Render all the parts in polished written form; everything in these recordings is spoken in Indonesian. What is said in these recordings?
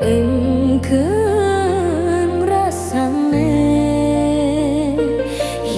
engkeun rasane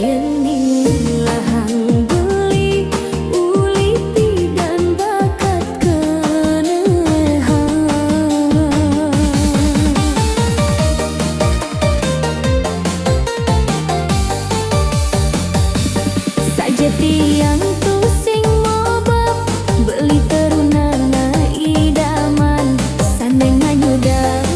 yen nilahan beli uliti dan bakat kenehan sajati yang tusing mobab beli terunana idaman sandeng hanyudang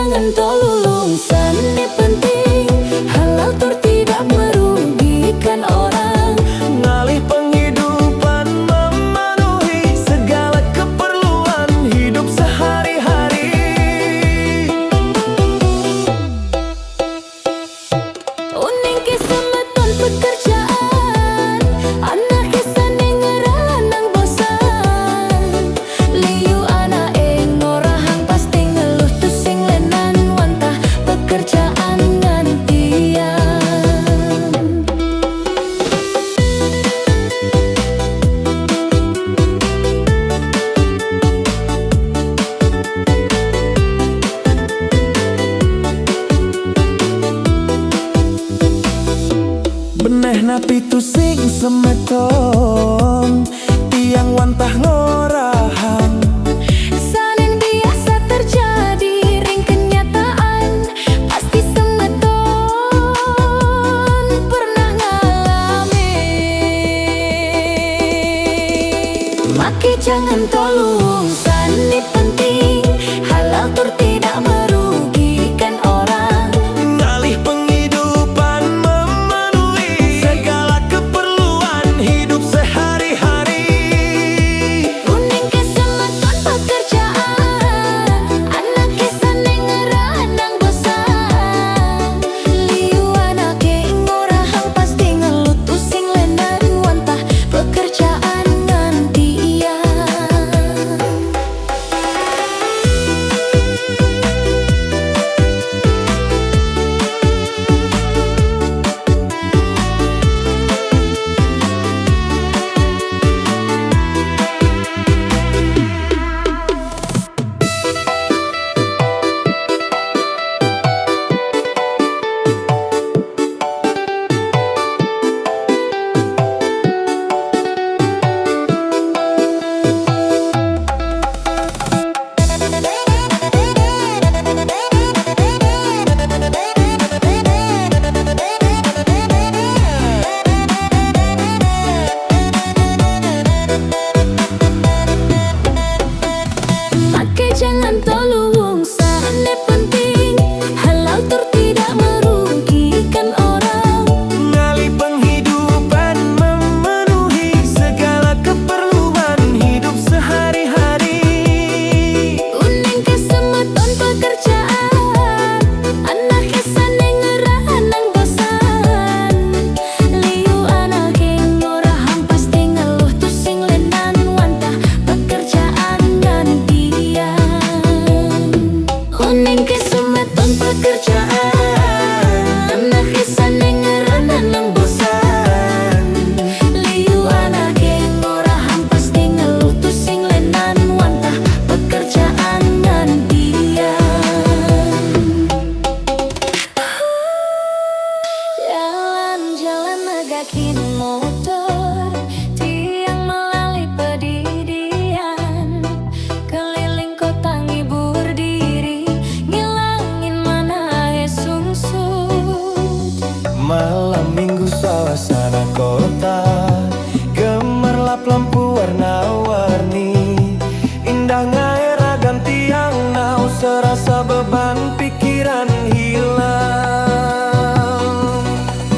jangan tolong sani penting, halal tur tidak merugikan orang. Ngalih penghidupan memenuhi segala keperluan hidup sehari-hari. Uning kisah meton pekerjaan, anak kisah nengeran nang bosan. Liu anak ngorahang pasti ngeluh tu sing lenan wantah pekerjaan gantian. Beneh napi tu sing semeton tiang wantah ngorahang. Sanen biasa terjadi ring kenyataan, pasti semeton pernah ngalami. Maki jangan tolong sani penting, halal tur tidak merugikan orang. Ngalih penghidupan memenuhi segala keperluan hidup sehari-hari. Uning kesemeton pekerjaan, anak kisah nengeran nang bosan. Liu anak ngorahang pasti ngeluh tu sing lenan wantah pekerjaan gantian. Maka jangan tolong sani penting, halal tur tidak merugikan orang. Ngalih penghidupan memenuhi segala keperluan hidup sehari-hari. Uning kesemeton pekerjaan, anak kisah nengeran nang bosan. Liu anak ngorahang pasti ngeluh tu sing lenan wantah pekerjaan gantian. Uning kesemeton pekerjaan, anak kisah nengeran nang bosan. Liu anak ngorahang pasti ngeluh tu sing lenan wantah pekerjaan gantian. Jalan-jalan negakin motor, tiang melalui pedidian, keliling kota ngibur diri, ngilangin mana sungsut. Malam minggu suasana kota, gemerlap lampu warna-warni, indah ngair ragam tiang nau serasa beban pikiran hilang.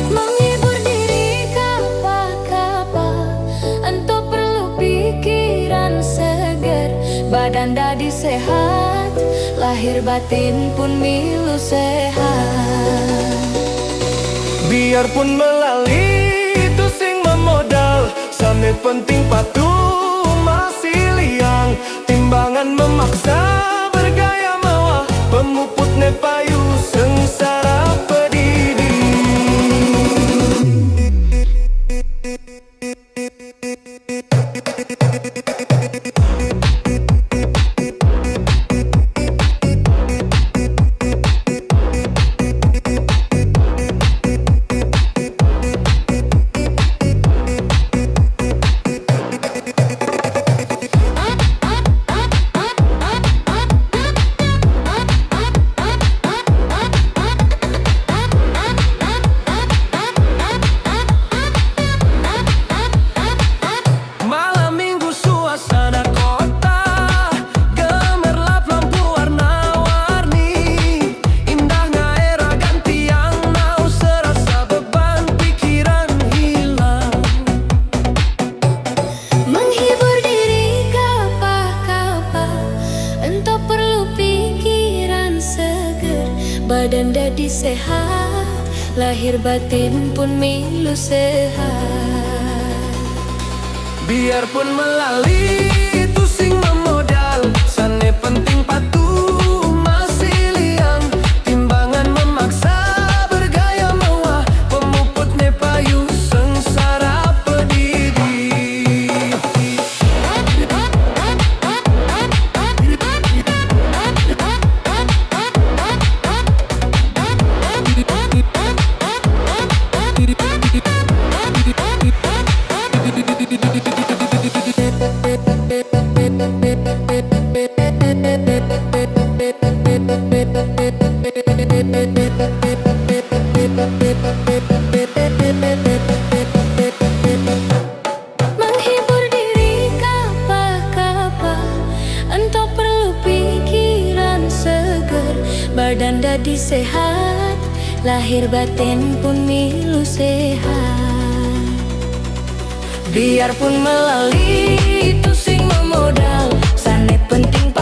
Menghibur diri kapa-kapa, entuk perlu pikiran seger, badan dadi sehat, lahir batin pun milu sehat. Biarpun melalui itu sing memodal, sane penting patuh masih liang. Timbangan memaksa bergaya mewah, pemuput ne payu sengsara pedidi. badan dadi sehat, lahir batin pun milu sehat. Biarpun melali itu sing memodal, sane penting patuh masih liang. Timbangan memaksa bergaya mewah, pemuputnya payu sengsara pedidi. Menghibur diri kapa-kapa, entah perlu pikiran seger, badan dadi sehat, lahir batin pun milu sehat. Biarpun melali itu sing memodal, sane penting